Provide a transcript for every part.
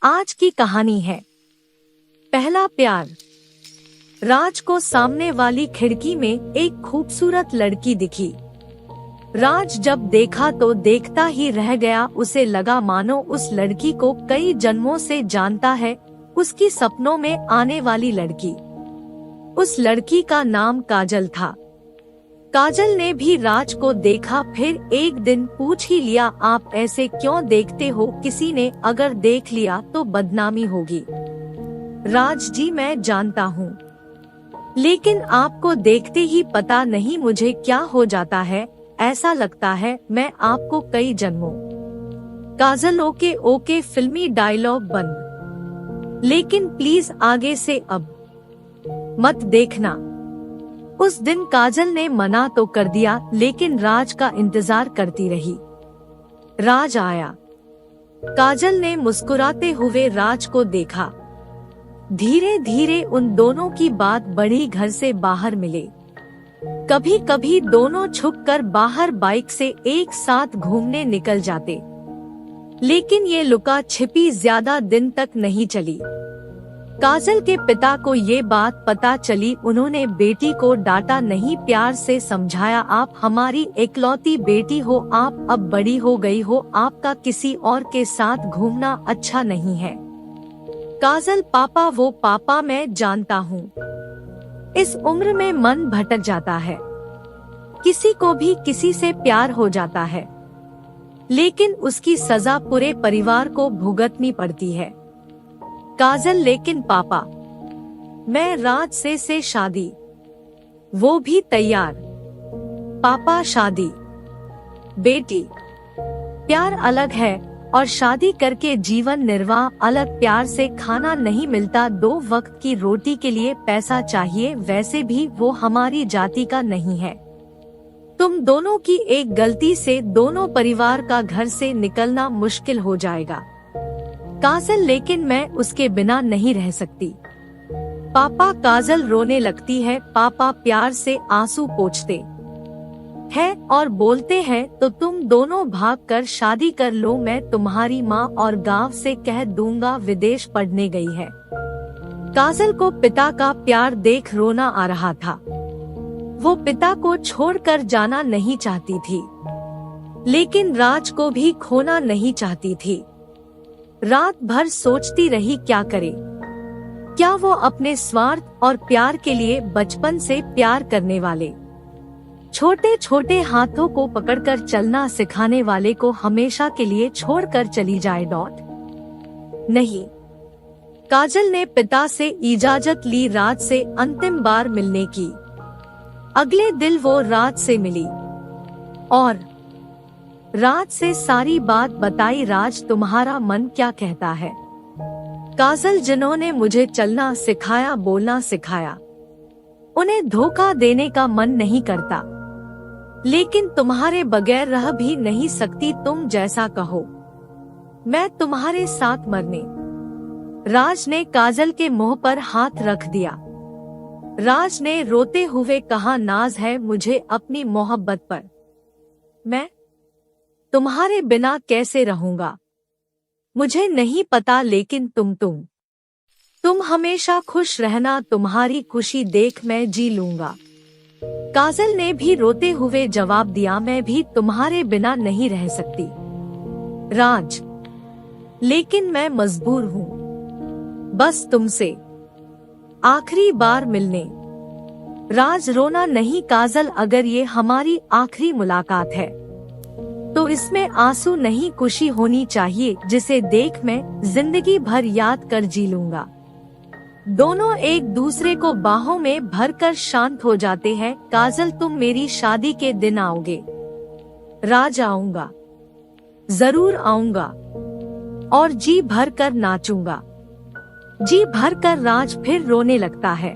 आज की कहानी है पहला प्यार। राज को सामने वाली खिड़की में एक खूबसूरत लड़की दिखी। राज जब देखा तो देखता ही रह गया। उसे लगा मानो उस लड़की को कई जन्मों से जानता है। उसकी सपनों में आने वाली लड़की। उस लड़की का नाम काजल था। काजल ने भी राज को देखा, फिर एक दिन पूछ ही लिया, आप ऐसे क्यों देखते हो? किसी ने अगर देख लिया तो बदनामी होगी। राज जी मैं जानता हूँ, लेकिन आपको देखते ही पता नहीं मुझे क्या हो जाता है। ऐसा लगता है मैं आपको कई जन्मों। काजल ओके ओके फिल्मी डायलॉग बंद। लेकिन प्लीज आगे से अब मत देखना। उस दिन काजल ने मना तो कर दिया, लेकिन राज का इंतजार करती रही। राज आया। काजल ने मुस्कुराते हुए राज को देखा। धीरे धीरे उन दोनों की बात बढ़ी। घर से बाहर मिले। कभी कभी दोनों छुपकर बाहर बाइक से एक साथ घूमने निकल जाते, लेकिन ये लुका छिपी ज्यादा दिन तक नहीं चली। काजल के पिता को ये बात पता चली। उन्होंने बेटी को डांटा नहीं, प्यार से समझाया, आप हमारी इकलौती बेटी हो, आप अब बड़ी हो गई हो, आपका किसी और के साथ घूमना अच्छा नहीं है। काजल पापा, वो पापा मैं जानता हूँ। इस उम्र में मन भटक जाता है, किसी को भी किसी से प्यार हो जाता है, लेकिन उसकी सजा पूरे परिवार को भुगतनी पड़ती है। काजल, लेकिन पापा मैं राज से शादी, वो भी तैयार। पापा शादी, बेटी प्यार अलग है और शादी करके जीवन निर्वाह अलग। प्यार से खाना नहीं मिलता, 2 वक्त की रोटी के लिए पैसा चाहिए। वैसे भी वो हमारी जाति का नहीं है। तुम दोनों की एक गलती से दोनों परिवार का घर से निकलना मुश्किल हो जाएगा। काजल, लेकिन मैं उसके बिना नहीं रह सकती। पापा, काजल रोने लगती है। पापा प्यार से आंसू पोंछते हैं और बोलते हैं, तो तुम दोनों भागकर शादी कर लो। मैं तुम्हारी माँ और गांव से कह दूंगा विदेश पढ़ने गई है। काजल को पिता का प्यार देख रोना आ रहा था। वो पिता को छोड़कर जाना नहीं चाहती थी, लेकिन राज को भी खोना नहीं चाहती थी। रात भर सोचती रही क्या करे। क्या वो अपने स्वार्थ और प्यार के लिए बचपन से प्यार करने वाले छोटे छोटे हाथों को पकड़कर चलना सिखाने वाले को हमेशा के लिए छोड़कर चली जाए? नहीं। काजल ने पिता से इजाजत ली राज से अंतिम बार मिलने की। अगले दिन वो राज से मिली और राज से सारी बात बताई। राज, तुम्हारा मन क्या कहता है? काजल, जिन्होंने मुझे चलना सिखाया, बोलना सिखाया, उन्हें धोखा देने का मन नहीं करता, लेकिन तुम्हारे बगैर रह भी नहीं सकती। तुम जैसा कहो, मैं तुम्हारे साथ मरने। राज ने काजल के मुंह पर हाथ रख दिया। राज ने रोते हुए कहा, नाज है मुझे अपनी मोहब्बत पर। मैं तुम्हारे बिना कैसे रहूंगा मुझे नहीं पता, लेकिन तुम हमेशा खुश रहना। तुम्हारी खुशी देख मैं जी लूंगा। काजल ने भी रोते हुए जवाब दिया, मैं भी तुम्हारे बिना नहीं रह सकती राज, लेकिन मैं मजबूर हूँ बस तुमसे आखिरी बार मिलने। राज, रोना नहीं काजल, अगर ये हमारी आखिरी मुलाकात है तो इसमें आंसू नहीं, खुशी होनी चाहिए, जिसे देख मैं जिंदगी भर याद कर जी लूंगा। दोनों एक दूसरे को बाहों में भरकर शांत हो जाते हैं। काजल, तुम मेरी शादी के दिन आओगे? राज, आऊंगा, जरूर आऊंगा और जी भर कर नाचूंगा। जी भर कर। राज फिर रोने लगता है।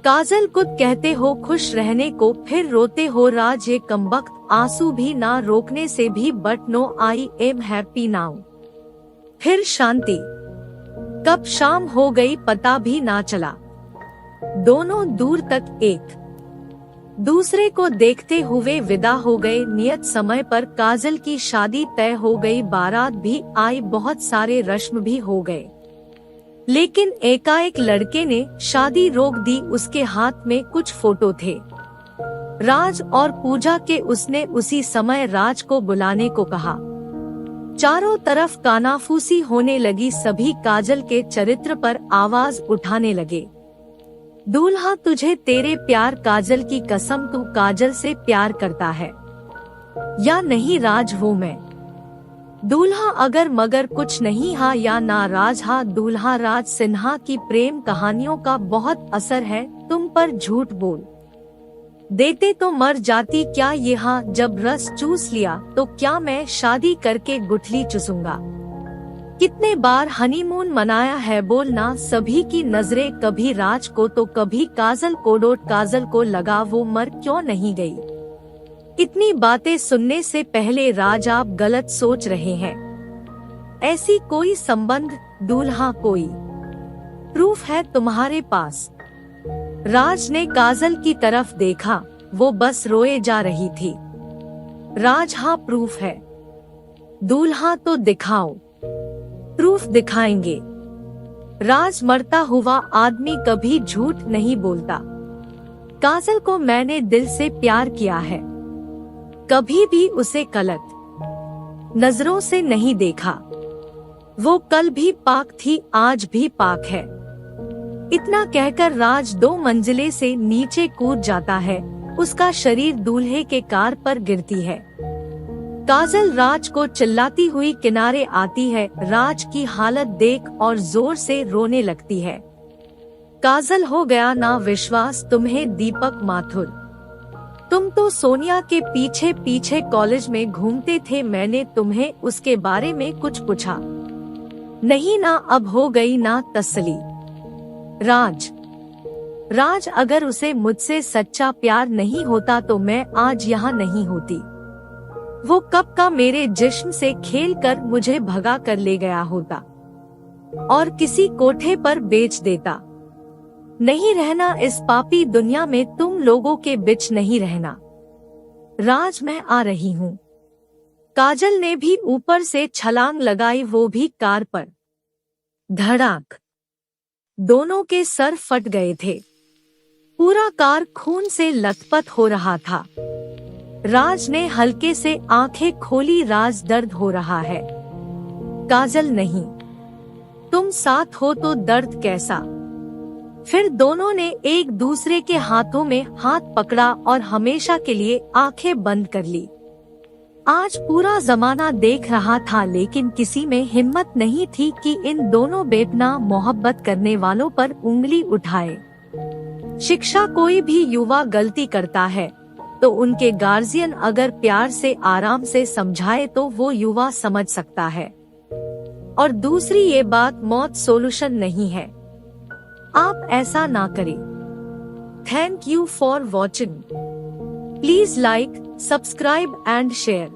काजल, खुद कहते हो खुश रहने को, फिर रोते हो। राज, ये कमबख्त आंसू भी ना रोकने से भी, but no I am happy now. फिर शांति। कब शाम हो गई पता भी ना चला। दोनों दूर तक एक दूसरे को देखते हुए विदा हो गए। नियत समय पर काजल की शादी तय हो गई, बारात भी आई, बहुत सारे रस्म भी हो गए। लेकिन एकाएक लड़के ने शादी रोक दी। उसके हाथ में कुछ फोटो थे राज और पूजा के। उसने उसी समय राज को बुलाने को कहा। चारों तरफ कानाफूसी होने लगी। सभी काजल के चरित्र पर आवाज उठाने लगे। दूल्हा तुझे तेरे प्यार, काजल की कसम, तू काजल से प्यार करता है या नहीं? राज हूँ मैं। दूल्हा अगर मगर कुछ नहीं, हा या ना? राज हा। दूल्हा राज सिन्हा की प्रेम कहानियों का बहुत असर है तुम पर, झूठ बोल देते तो मर जाती क्या ये? हाँ, जब रस चूस लिया तो क्या मैं शादी करके गुठली चूसूंगा? कितने बार हनीमून मनाया है बोलना? सभी की नजरें कभी राज को तो कभी काजल को। डोट काजल को लगा वो मर क्यों नहीं गई। इतनी बातें सुनने से पहले राज आप गलत सोच रहे हैं। ऐसी कोई संबंध, दूल्हा कोई प्रूफ है तुम्हारे पास? राज ने काजल की तरफ देखा, वो बस रोए जा रही थी। राज हाँ प्रूफ है। दूल्हा तो दिखाओ। प्रूफ दिखाएंगे। राज मरता हुआ आदमी कभी झूठ नहीं बोलता। काजल को मैंने दिल से प्यार किया है, कभी भी उसे गलत नजरों से नहीं देखा। वो कल भी पाक थी, आज भी पाक है। इतना कहकर राज 2 मंजिले से नीचे कूद जाता है। उसका शरीर दूल्हे के कार पर गिरती है। काजल राज को चिल्लाती हुई किनारे आती है। राज की हालत देख और जोर से रोने लगती है। काजल, हो गया ना विश्वास तुम्हें? दीपक माथुर, तुम तो सोनिया के पीछे पीछे कॉलेज में घूमते थे। मैंने तुम्हें उसके बारे में कुछ पूछा नहीं ना? अब हो गई ना तसल्ली? राज अगर उसे मुझसे सच्चा प्यार नहीं होता तो मैं आज यहाँ नहीं होती। वो कब का मेरे जिस्म से खेलकर मुझे भगा कर ले गया होता और किसी कोठे पर बेच देता। नहीं रहना इस पापी दुनिया में, तुम लोगों के बीच नहीं रहना। राज, मैं आ रही हूँ। काजल ने भी ऊपर से छलांग लगाई, वो भी कार पर। धड़ाक, दोनों के सर फट गए थे। पूरा कार खून से लथपथ हो रहा था। राज ने हल्के से आंखें खोली। राज, दर्द हो रहा है? काजल, नहीं। तुम साथ हो तो दर्द कैसा? फिर दोनों ने एक दूसरे के हाथों में हाथ पकड़ा और हमेशा के लिए आंखें बंद कर ली। आज पूरा जमाना देख रहा था, लेकिन किसी में हिम्मत नहीं थी कि इन दोनों बेपनाह मोहब्बत करने वालों पर उंगली उठाए। शिक्षा, कोई भी युवा गलती करता है तो उनके गार्जियन अगर प्यार से आराम से समझाए तो वो युवा समझ सकता है। और दूसरी ये बात, मौत सोल्यूशन नहीं है। आप ऐसा ना करें। Thank you for watching. Please like, subscribe and share.